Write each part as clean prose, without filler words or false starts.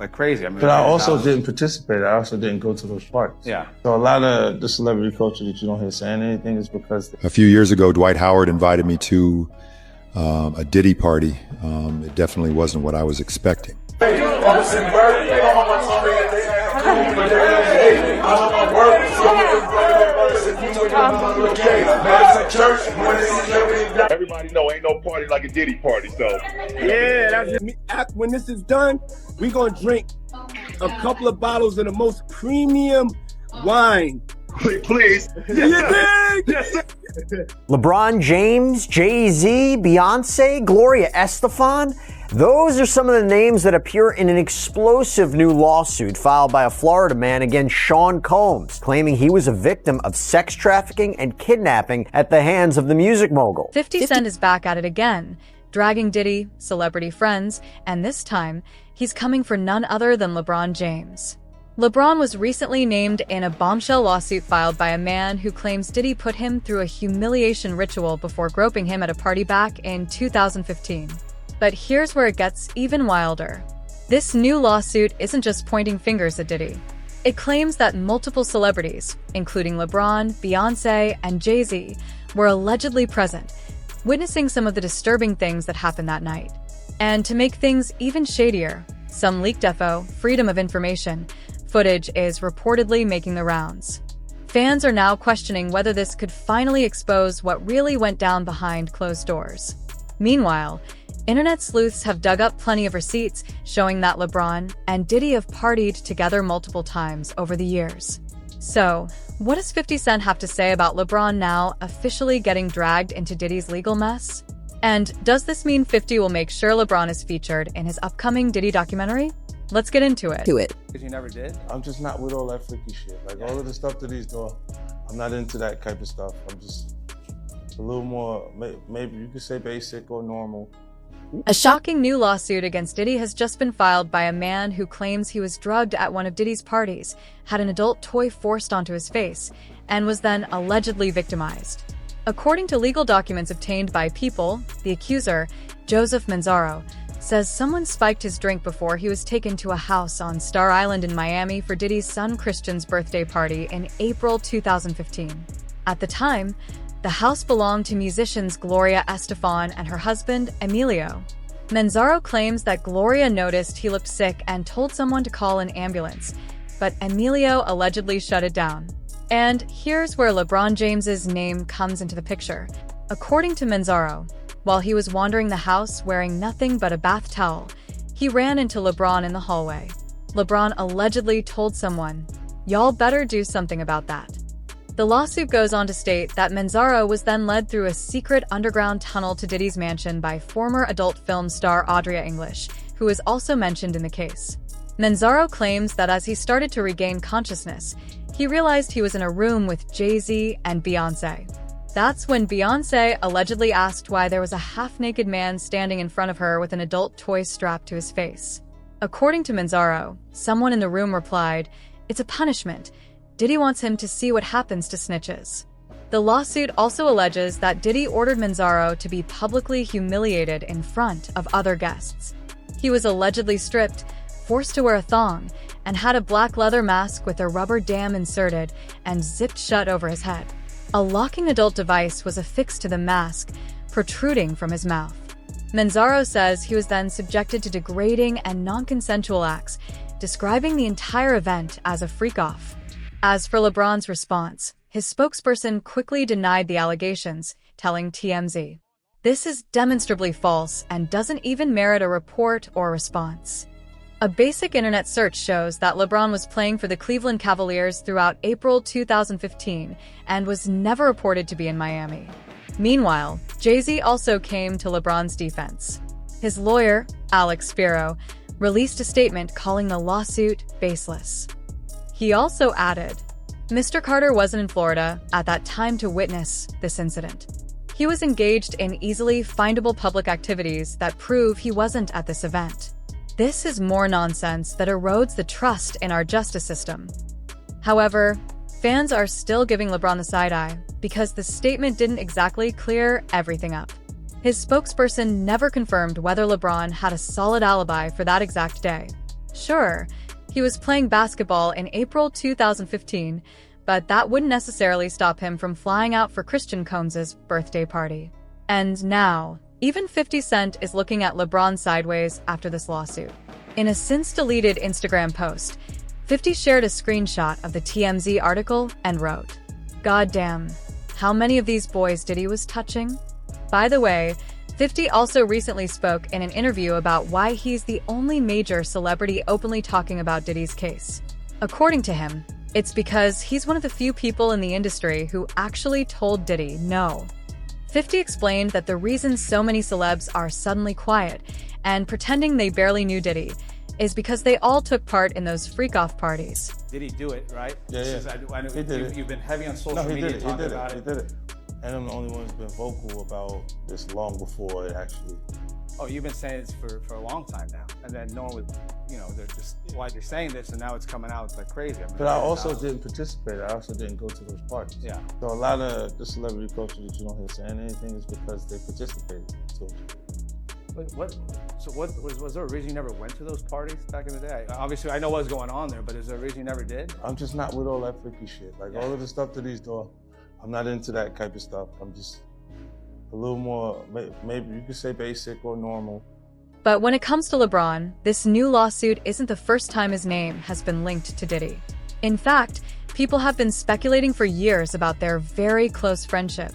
like crazy. I mean, but I also didn't participate. I also didn't go to those parties. Yeah. So a lot of the celebrity culture that you don't hear saying anything is because... A few years ago, Dwight Howard invited me to a Diddy party. It definitely wasn't what I was expecting. Everybody know ain't no party like a Diddy party, so. Yeah, that's me. When this is done, we gonna drink a couple of bottles of the most premium wine. Please. Yes, sir. LeBron James, Jay-Z, Beyonce, Gloria Estefan. Those are some of the names that appear in an explosive new lawsuit filed by a Florida man against Sean Combs, claiming he was a victim of sex trafficking and kidnapping at the hands of the music mogul. 50 Cent is back at it again, dragging Diddy, celebrity friends, and this time, he's coming for none other than LeBron James. LeBron was recently named in a Bombshell lawsuit filed by a man who claims Diddy put him through a humiliation ritual before groping him at a party back in 2015. But here's where it gets even wilder. This new lawsuit isn't just pointing fingers at Diddy. It claims that multiple celebrities, including LeBron, Beyonce, and Jay-Z, were allegedly present, witnessing some of the disturbing things that happened that night. And to make things even shadier, some leaked Freedom of Information footage is reportedly making the rounds. Fans are now questioning whether this could finally expose what really went down behind closed doors. Meanwhile, internet sleuths have dug up plenty of receipts showing that LeBron and Diddy have partied together multiple times over the years. So, what does 50 Cent have to say about LeBron now officially getting dragged into Diddy's legal mess? And does this mean 50 will make sure LeBron is featured in his upcoming Diddy documentary? Let's get into it. Because you never did? I'm just not with all that freaky shit. Like all of the stuff that he's doing, I'm not into that type of stuff. I'm just a little more, maybe you could say basic or normal. A shocking new lawsuit against Diddy has just been filed by a man who claims he was drugged at one of Diddy's parties, had an adult toy forced onto his face, and was then allegedly victimized. According to legal documents obtained by People, the accuser, Joseph Manzaro, says someone spiked his drink before he was taken to a house on Star Island in Miami for Diddy's son Christian's birthday party in April 2015. At the time, the house belonged to musicians Gloria Estefan and her husband, Emilio. Manzaro claims that Gloria noticed he looked sick and told someone to call an ambulance, but Emilio allegedly shut it down. And here's where LeBron James's name comes into the picture. According to Manzaro, while he was wandering the house wearing nothing but a bath towel, he ran into LeBron in the hallway. LeBron allegedly told someone, "Y'all better do something about that." The lawsuit goes on to state that Manzaro was then led through a secret underground tunnel to Diddy's mansion by former adult film star Audria English, who is also mentioned in the case. Manzaro claims that as he started to regain consciousness, he realized he was in a room with Jay-Z and Beyonce. That's when Beyonce allegedly asked why there was a half-naked man standing in front of her with an adult toy strapped to his face. According to Manzaro, someone in the room replied, "It's a punishment. Diddy wants him to see what happens to snitches." The lawsuit also alleges that Diddy ordered Manzaro to be publicly humiliated in front of other guests. He was allegedly stripped, forced to wear a thong, and had a black leather mask with a rubber dam inserted and zipped shut over his head. A locking adult device was affixed to the mask, protruding from his mouth. Manzaro says he was then subjected to degrading and non-consensual acts, describing the entire event as a freak-off. As for LeBron's response, his spokesperson quickly denied the allegations, telling TMZ, "This is demonstrably false and doesn't even merit a report or response." A basic internet search shows that LeBron was playing for the Cleveland Cavaliers throughout April 2015 and was never reported to be in Miami. Meanwhile, Jay-Z also came to LeBron's defense. His lawyer, Alex Spiro, released a statement calling the lawsuit baseless. He also added, "Mr. Carter wasn't in Florida at that time to witness this incident. He was engaged in easily findable public activities that prove he wasn't at this event. This is more nonsense that erodes the trust in our justice system." However, fans are still giving LeBron the side-eye because the statement didn't exactly clear everything up. His spokesperson never confirmed whether LeBron had a solid alibi for that exact day. Sure, he was playing basketball in April 2015, but that wouldn't necessarily stop him from flying out for Christian Combs' birthday party. And now, even 50 Cent is looking at LeBron sideways after this lawsuit. In a since-deleted Instagram post, 50 shared a screenshot of the TMZ article and wrote, "Goddamn, how many of these boys Diddy was touching?" By the way, 50 also recently spoke in an interview about why he's the only major celebrity openly talking about Diddy's case. According to him, it's because he's one of the few people in the industry who actually told Diddy no. 50 explained that the reason so many celebs are suddenly quiet and pretending they barely knew Diddy is because they all took part in those freak-off parties. Did he do it, right? Yeah. I know He did it. you've been heavy on social media talking about it. He did it. And I'm the only one who's been vocal about this long before it actually. Oh, you've been saying this for a long time now. And then no one would, they're just, why you're saying this, and now it's coming out like crazy. But I also didn't participate. I also didn't go to those parties. Yeah. So a lot of the celebrity culture that you don't hear saying anything is because they participated. So was there a reason you never went to those parties back in the day? Obviously, I know what's going on there, but is there a reason you never did? I'm just not with all that freaky shit. Like all of the stuff that he's doing, I'm not into that type of stuff. I'm just a little more, maybe you could say basic or normal. But when it comes to LeBron, this new lawsuit isn't the first time his name has been linked to Diddy. In fact, people have been speculating for years about their very close friendship.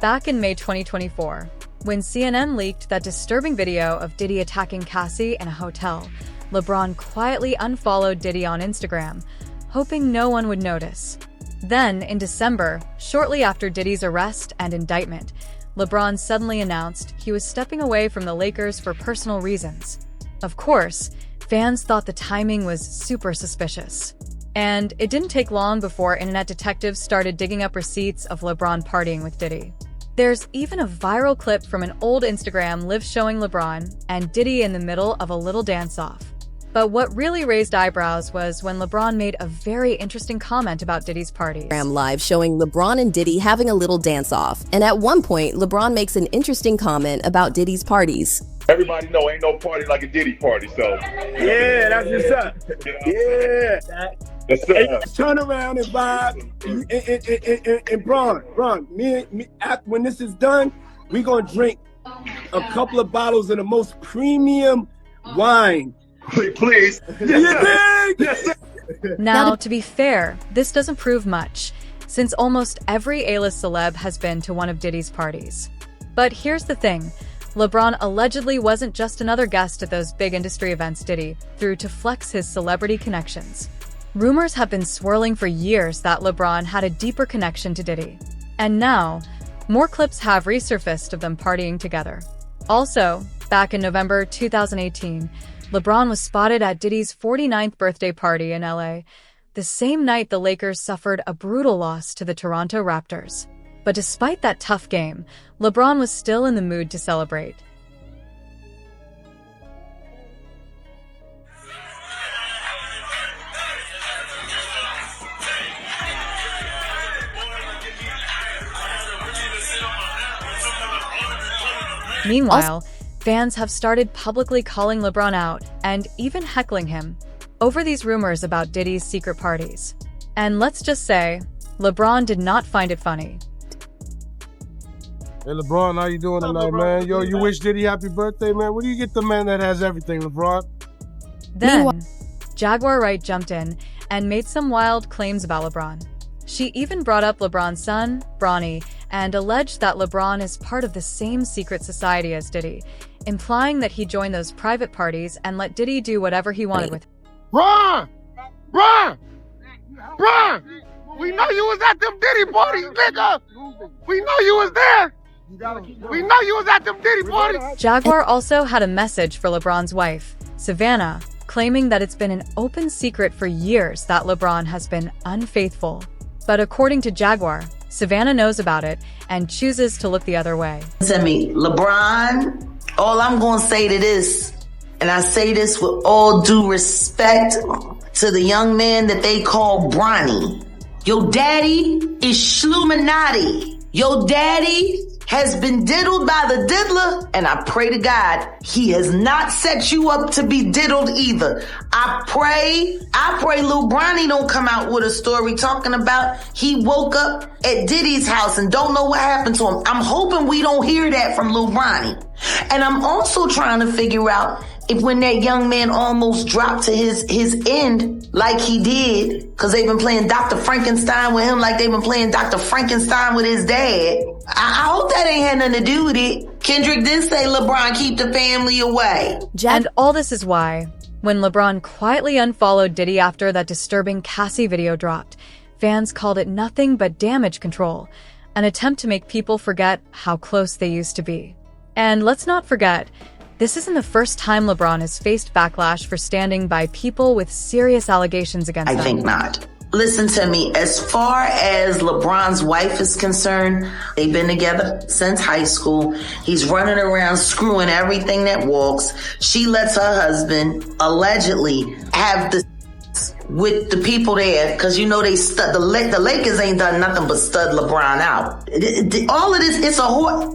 Back in May 2024, when CNN leaked that disturbing video of Diddy attacking Cassie in a hotel, LeBron quietly unfollowed Diddy on Instagram, hoping no one would notice. Then, in December, shortly after Diddy's arrest and indictment, LeBron suddenly announced he was stepping away from the Lakers for personal reasons. Of course, fans thought the timing was super suspicious. And it didn't take long before internet detectives started digging up receipts of LeBron partying with Diddy. There's even a viral clip from an old Instagram live showing LeBron and Diddy in the middle of a little dance-off. But what really raised eyebrows was when LeBron made a very interesting comment about Diddy's parties. Live showing LeBron and Diddy having a little dance-off. And at one point, LeBron makes an interesting comment about Diddy's parties. Everybody know ain't no party like a Diddy party, so. Yeah, that's what's up. Yeah. That's Hey, turn around and vibe. And Bron, me, when this is done, we gonna drink a couple of bottles of the most premium wine. Please. Yes, sir. Now, to be fair, this doesn't prove much, since almost every A-list celeb has been to one of Diddy's parties. But here's the thing. LeBron allegedly wasn't just another guest at those big industry events Diddy threw to flex his celebrity connections. Rumors have been swirling for years that LeBron had a deeper connection to Diddy. And now, more clips have resurfaced of them partying together. Also, back in November 2018, LeBron was spotted at Diddy's 49th birthday party in LA, the same night the Lakers suffered a brutal loss to the Toronto Raptors. But despite that tough game, LeBron was still in the mood to celebrate. Meanwhile, fans have started publicly calling LeBron out and even heckling him over these rumors about Diddy's secret parties. And let's just say, LeBron did not find it funny. Hey LeBron, how you doing tonight, man? Yo, you wish Diddy happy birthday, man? Where do you get the man that has everything, LeBron? Then, Jaguar Wright jumped in and made some wild claims about LeBron. She even brought up LeBron's son, Bronny, and alleged that LeBron is part of the same secret society as Diddy, implying that he joined those private parties and let Diddy do whatever he wanted with him. Bron! We know you was at them Diddy parties, nigga! We know you was there! We know you was at them Diddy parties! Jaguar also had a message for LeBron's wife, Savannah, claiming that it's been an open secret for years that LeBron has been unfaithful. But according to Jaguar, Savannah knows about it and chooses to look the other way. To me, LeBron, all I'm gonna say to this, and I say this with all due respect to the young man that they call Bronny. Your daddy is Shluminati. Your daddy has been diddled by the diddler, and I pray to God he has not set you up to be diddled either. I pray Lil Bronny don't come out with a story talking about he woke up at Diddy's house and don't know what happened to him. I'm hoping we don't hear that from Lil Bronny. And I'm also trying to figure out if when that young man almost dropped to his end like he did, because they've been playing Dr. Frankenstein with him like they've been playing Dr. Frankenstein with his dad. I hope that ain't had nothing to do with it. Kendrick did say, LeBron, keep the family away. And all this is why, when LeBron quietly unfollowed Diddy after that disturbing Cassie video dropped, fans called it nothing but damage control, an attempt to make people forget how close they used to be. And let's not forget, this isn't the first time LeBron has faced backlash for standing by people with serious allegations against him. I think not. Listen to me. As far as LeBron's wife is concerned, they've been together since high school. He's running around screwing everything that walks. She lets her husband allegedly have the with the people there, because you know they stud the Lakers ain't done nothing but stud LeBron out. All of this, it's a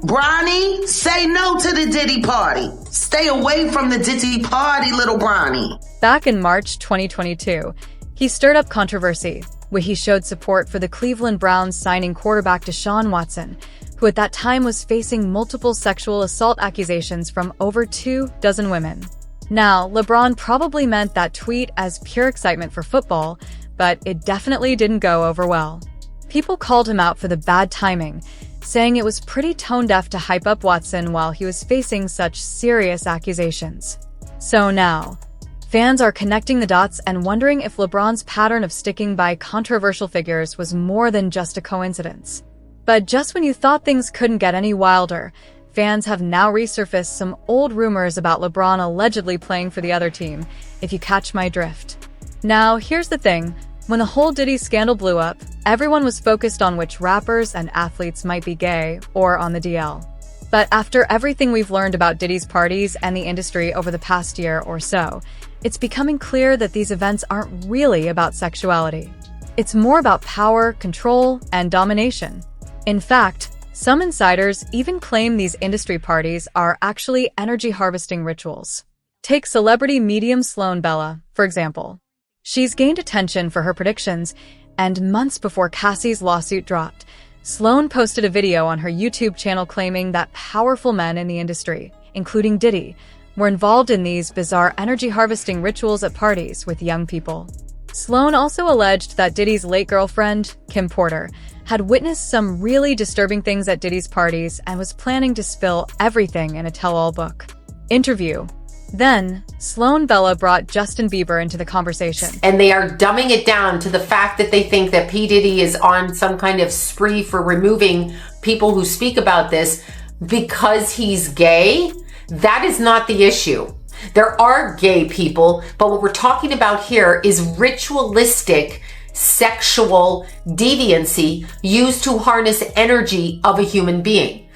Bronny, say no to the Diddy party. Stay away from the Diddy party, little Bronny. Back in March 2022, he stirred up controversy where he showed support for the Cleveland Browns signing quarterback Deshaun Watson, who at that time was facing multiple sexual assault accusations from over 24 women. Now, LeBron probably meant that tweet as pure excitement for football, but it definitely didn't go over well. People called him out for the bad timing, saying it was pretty tone-deaf to hype up Watson while he was facing such serious accusations. So now, fans are connecting the dots and wondering if LeBron's pattern of sticking by controversial figures was more than just a coincidence. But just when you thought things couldn't get any wilder, fans have now resurfaced some old rumors about LeBron allegedly playing for the other team, if you catch my drift. Now, here's the thing. When the whole Diddy scandal blew up, everyone was focused on which rappers and athletes might be gay or on the DL. But after everything we've learned about Diddy's parties and the industry over the past year or so, it's becoming clear that these events aren't really about sexuality. It's more about power, control, and domination. In fact, some insiders even claim these industry parties are actually energy harvesting rituals. Take celebrity medium Sloan Bella, for example. She's gained attention for her predictions, and months before Cassie's lawsuit dropped, Sloan posted a video on her YouTube channel claiming that powerful men in the industry, including Diddy, were involved in these bizarre energy harvesting rituals at parties with young people. Sloan also alleged that Diddy's late girlfriend, Kim Porter, had witnessed some really disturbing things at Diddy's parties and was planning to spill everything in a tell-all book. Interview. Then, Sloan Bella brought Justin Bieber into the conversation. And they are dumbing it down to the fact that they think that P. Diddy is on some kind of spree for removing people who speak about this because he's gay. That is not the issue. There are gay people, but what we're talking about here is ritualistic sexual deviancy used to harness energy of a human being.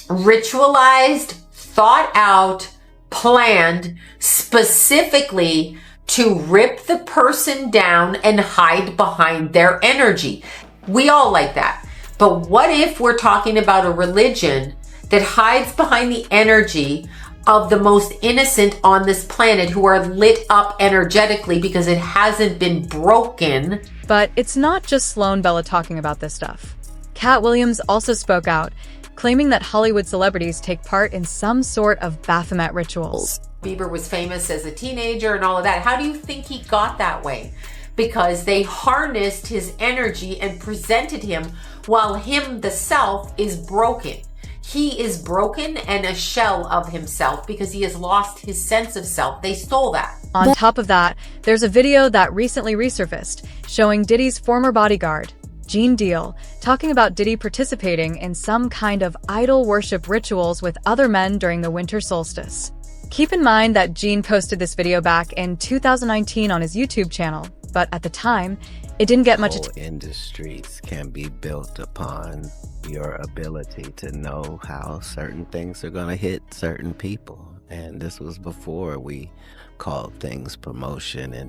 Ritualized, thought out, planned specifically to rip the person down and hide behind their energy. We all like that. But what if we're talking about a religion that hides behind the energy of the most innocent on this planet who are lit up energetically because it hasn't been broken? But it's not just Sloan Bella talking about this stuff. Cat Williams also spoke out, claiming that Hollywood celebrities take part in some sort of Baphomet rituals. Bieber was famous as a teenager and all of that. How do you think he got that way? Because they harnessed his energy and presented him while him, the self, is broken. He is broken and a shell of himself because he has lost his sense of self. They stole that. On top of that, there's a video that recently resurfaced showing Diddy's former bodyguard, Gene Deal, talking about Diddy participating in some kind of idol worship rituals with other men during the winter solstice. Keep in mind that Gene posted this video back in 2019 on his YouTube channel, but at the time, it didn't get much attention. Industries can be built upon your ability to know how certain things are going to hit certain people. And this was before we called things promotion and